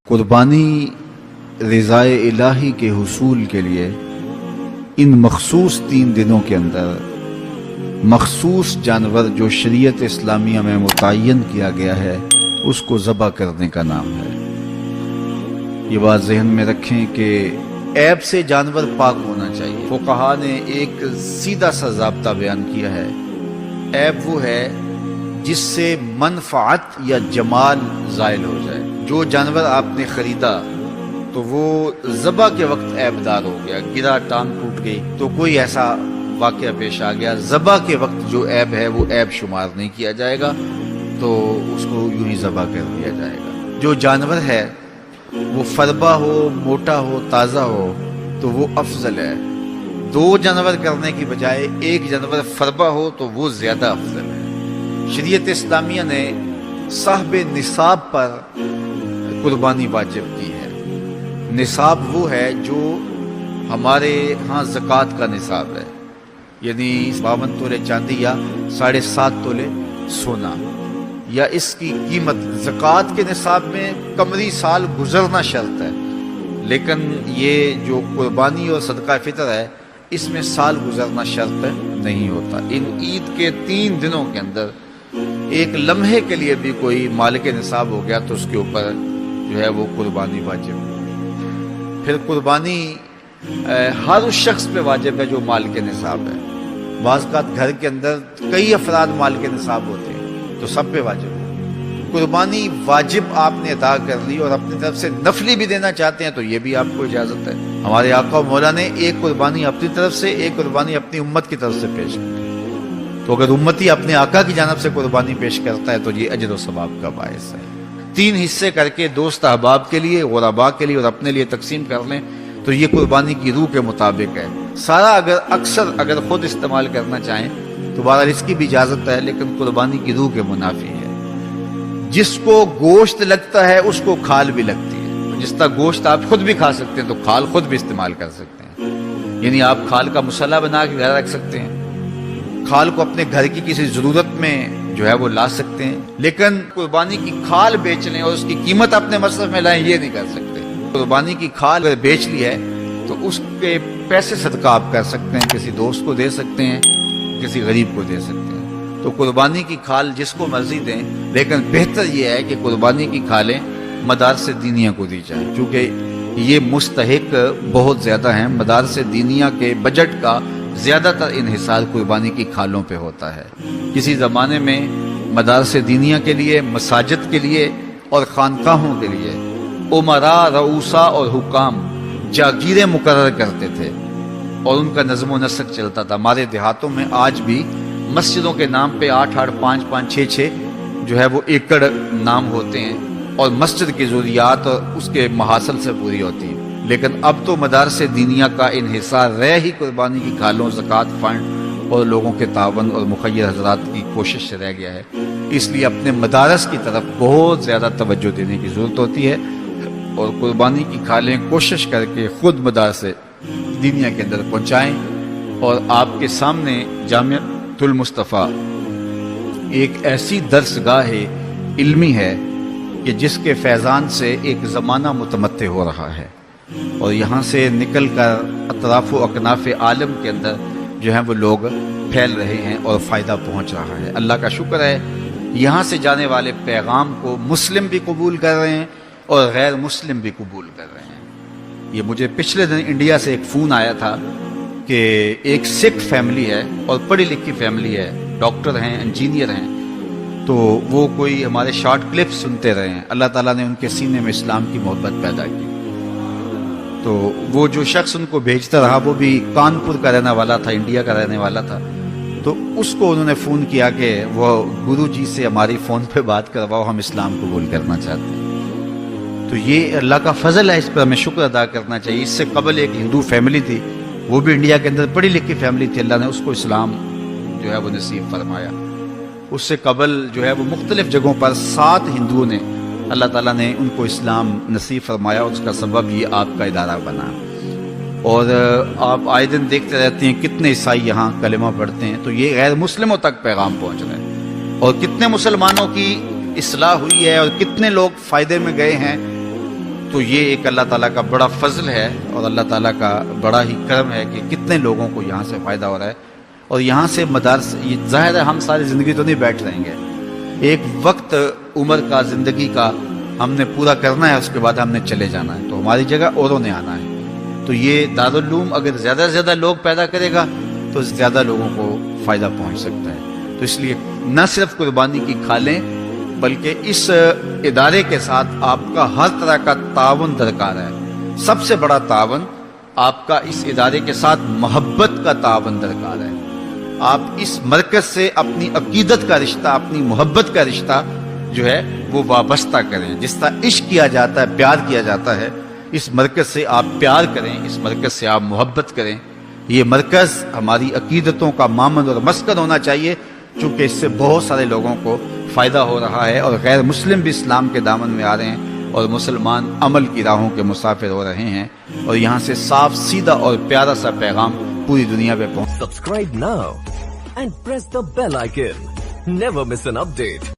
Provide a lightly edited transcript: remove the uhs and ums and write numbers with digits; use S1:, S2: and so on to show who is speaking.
S1: قربانی رضائے الہی کے حصول کے لیے ان مخصوص 3 دنوں کے اندر مخصوص جانور جو شریعت اسلامیہ میں متعین کیا گیا ہے اس کو ذبح کرنے کا نام ہے۔ یہ بات ذہن میں رکھیں کہ عیب سے جانور پاک ہونا چاہیے۔ فقہا نے ایک سیدھا سا ضابطہ بیان کیا ہے، عیب وہ ہے جس سے منفعت یا جمال زائل ہو جائے۔ جو جانور آپ نے خریدا تو وہ ذبح کے وقت عیب دار ہو گیا، گرا، ٹانگ ٹوٹ گئی تو کوئی ایسا واقعہ پیش آ گیا، ذبح کے وقت جو عیب ہے وہ عیب شمار نہیں کیا جائے گا، تو اس کو یوں ہی ذبح کر دیا جائے گا۔ جو جانور ہے وہ فربا ہو، موٹا ہو، تازہ ہو تو وہ افضل ہے۔ 2 جانور کرنے کی بجائے 1 جانور فربا ہو تو وہ زیادہ افضل ہے۔ شریعت اسلامیہ نے صاحب نصاب پر قربانی واجب کی ہے۔ نصاب وہ ہے جو ہمارے ہاں زکوٰۃ کا نصاب ہے، یعنی 52 تولے چاندی یا 7.5 تولے سونا، یا اس کی قیمت۔ زکوٰۃ کے نصاب میں قمری سال گزرنا شرط ہے، لیکن یہ جو قربانی اور صدقہ فطر ہے اس میں سال گزرنا شرط نہیں ہوتا۔ ان عید کے 3 دنوں کے اندر ایک لمحے کے لیے بھی کوئی مالک نصاب ہو گیا تو اس کے اوپر جو ہے وہ قربانی واجب۔ پھر قربانی ہر اس شخص پہ واجب ہے جو مالک نصاب ہے۔ بعض اوقات گھر کے اندر کئی افراد مالک نصاب ہوتے ہیں تو سب پہ واجب ہے۔ قربانی واجب آپ نے ادا کر لی اور اپنی طرف سے نفلی بھی دینا چاہتے ہیں تو یہ بھی آپ کو اجازت ہے۔ ہمارے آقا و مولا نے ایک قربانی اپنی طرف سے، ایک قربانی اپنی امت کی طرف سے پیش کی، تو اگر امتی اپنے آقا کی جانب سے قربانی پیش کرتا ہے تو یہ اجر و ثواب کا باعث ہے۔ 3 حصے کر کے دوست احباب کے لیے، غرباء کے لیے اور اپنے لیے تقسیم کر لیں تو یہ قربانی کی روح کے مطابق ہے۔ سارا اگر خود استعمال کرنا چاہیں تو بہرحال اس کی بھی اجازت ہے، لیکن قربانی کی روح کے منافی ہے۔ جس کو گوشت لگتا ہے اس کو کھال بھی لگتی ہے۔ جس طرح گوشت آپ خود بھی کھا سکتے ہیں تو کھال خود بھی استعمال کر سکتے ہیں، یعنی آپ کھال کا مسلح بنا کے گھر رکھ سکتے ہیں، کھال کو اپنے گھر کی کسی ضرورت میں جو ہے وہ لا سکتے ہیں، لیکن قربانی کی کھال بیچ لیں اور اس کی قیمت اپنے مصرف میں لائیں، یہ نہیں کر سکتے۔ قربانی کی کھال اگر بیچ لی ہے تو اس کے پیسے صدقہ آپ کر سکتے ہیں، کسی دوست کو دے سکتے ہیں، کسی غریب کو دے سکتے ہیں۔ تو قربانی کی کھال جس کو مرضی دیں، لیکن بہتر یہ ہے کہ قربانی کی کھالیں مدارس دینیہ کو دی جائیں، کیونکہ یہ مستحق بہت زیادہ ہیں۔ مدارس دینیہ کے بجٹ کا زیادہ تر انحصار قربانی کی کھالوں پہ ہوتا ہے۔ کسی زمانے میں مدارس دینیہ کے لیے، مساجد کے لیے اور خانقاہوں کے لیے امراء، رؤوسا اور حکام جاگیریں مقرر کرتے تھے اور ان کا نظم و نسق چلتا تھا۔ ہمارے دیہاتوں میں آج بھی مسجدوں کے نام پہ 8-8، 5-5، 6-6 جو ہے وہ ایکڑ نام ہوتے ہیں اور مسجد کی ضروریات اور اس کے محاصل سے پوری ہوتی ہیں، لیکن اب تو مدارس دینیہ کا انحصار رہ ہی قربانی کی کھالوں، زکوٰۃ فنڈ اور لوگوں کے تعاون اور مخیر حضرات کی کوشش سے رہ گیا ہے۔ اس لیے اپنے مدارس کی طرف بہت زیادہ توجہ دینے کی ضرورت ہوتی ہے اور قربانی کی کھالیں کوشش کر کے خود مدارس دینیہ کے اندر پہنچائیں۔ اور آپ کے سامنے جامعۃ المصطفیٰ ایک ایسی درسگاہ علمی ہے کہ جس کے فیضان سے ایک زمانہ متمتع ہو رہا ہے، اور یہاں سے نکل کر اطراف و اکناف عالم کے اندر جو ہیں وہ لوگ پھیل رہے ہیں اور فائدہ پہنچ رہا ہے۔ اللہ کا شکر ہے، یہاں سے جانے والے پیغام کو مسلم بھی قبول کر رہے ہیں اور غیر مسلم بھی قبول کر رہے ہیں۔ یہ مجھے پچھلے دن انڈیا سے ایک فون آیا تھا کہ ایک سکھ فیملی ہے اور پڑھی لکھی فیملی ہے، ڈاکٹر ہیں، انجینئر ہیں، تو وہ کوئی ہمارے شارٹ کلپ سنتے رہے ہیں۔ اللہ تعالیٰ نے ان کے سینے میں اسلام کی محبت پیدا کی، تو وہ جو شخص ان کو بھیجتا رہا وہ بھی کانپور کا رہنے والا تھا، انڈیا کا رہنے والا تھا، تو اس کو انہوں نے فون کیا کہ وہ گرو جی سے ہماری فون پہ بات کرواؤ، ہم اسلام قبول کرنا چاہتے ہیں۔ تو یہ اللہ کا فضل ہے، اس پر ہمیں شکر ادا کرنا چاہیے۔ اس سے قبل ایک ہندو فیملی تھی، وہ بھی انڈیا کے اندر پڑھی لکھی فیملی تھی، اللہ نے اس کو اسلام جو ہے وہ نصیب فرمایا۔ اس سے قبل جو ہے وہ مختلف جگہوں پر 7 ہندوؤں نے اللہ تعالیٰ نے ان کو اسلام نصیب فرمایا، اور اس کا سبب یہ آپ کا ادارہ بنا۔ اور آپ آئے دن دیکھتے رہتے ہیں کتنے عیسائی یہاں کلمہ پڑھتے ہیں، تو یہ غیر مسلموں تک پیغام پہنچ رہا ہے، اور کتنے مسلمانوں کی اصلاح ہوئی ہے اور کتنے لوگ فائدے میں گئے ہیں، تو یہ ایک اللہ تعالیٰ کا بڑا فضل ہے اور اللہ تعالیٰ کا بڑا ہی کرم ہے کہ کتنے لوگوں کو یہاں سے فائدہ ہو رہا ہے. اور یہاں سے مدارس، یہ ظاہر ہے ہم ساری زندگی تو نہیں بیٹھ رہیں گے، ایک وقت عمر کا، زندگی کا ہم نے پورا کرنا ہے، اس کے بعد ہم نے چلے جانا ہے، تو ہماری جگہ اوروں نے آنا ہے. تو یہ دارالعلوم اگر زیادہ سے زیادہ لوگ پیدا کرے گا تو زیادہ لوگوں کو فائدہ پہنچ سکتا ہے. تو اس لیے نہ صرف قربانی کی کھالیں بلکہ اس ادارے کے ساتھ آپ کا ہر طرح کا تعاون درکار ہے. سب سے بڑا تعاون آپ کا اس ادارے کے ساتھ محبت کا تعاون درکار ہے. آپ اس مرکز سے اپنی عقیدت کا رشتہ، اپنی محبت کا رشتہ جو ہے وہ وابستہ کریں. جس طرح عشق کیا جاتا ہے، پیار کیا جاتا ہے، اس مرکز سے آپ پیار کریں، اس مرکز سے آپ محبت کریں. یہ مرکز ہماری عقیدتوں کا مامن اور مسکن ہونا چاہیے، چونکہ اس سے بہت سارے لوگوں کو فائدہ ہو رہا ہے اور غیر مسلم بھی اسلام کے دامن میں آ رہے ہیں اور مسلمان عمل کی راہوں کے مسافر ہو رہے ہیں، اور یہاں سے صاف سیدھا اور پیارا سا پیغام پوری دنیا پہ پہنچ.
S2: Subscribe now and press the bell icon. Never miss an update.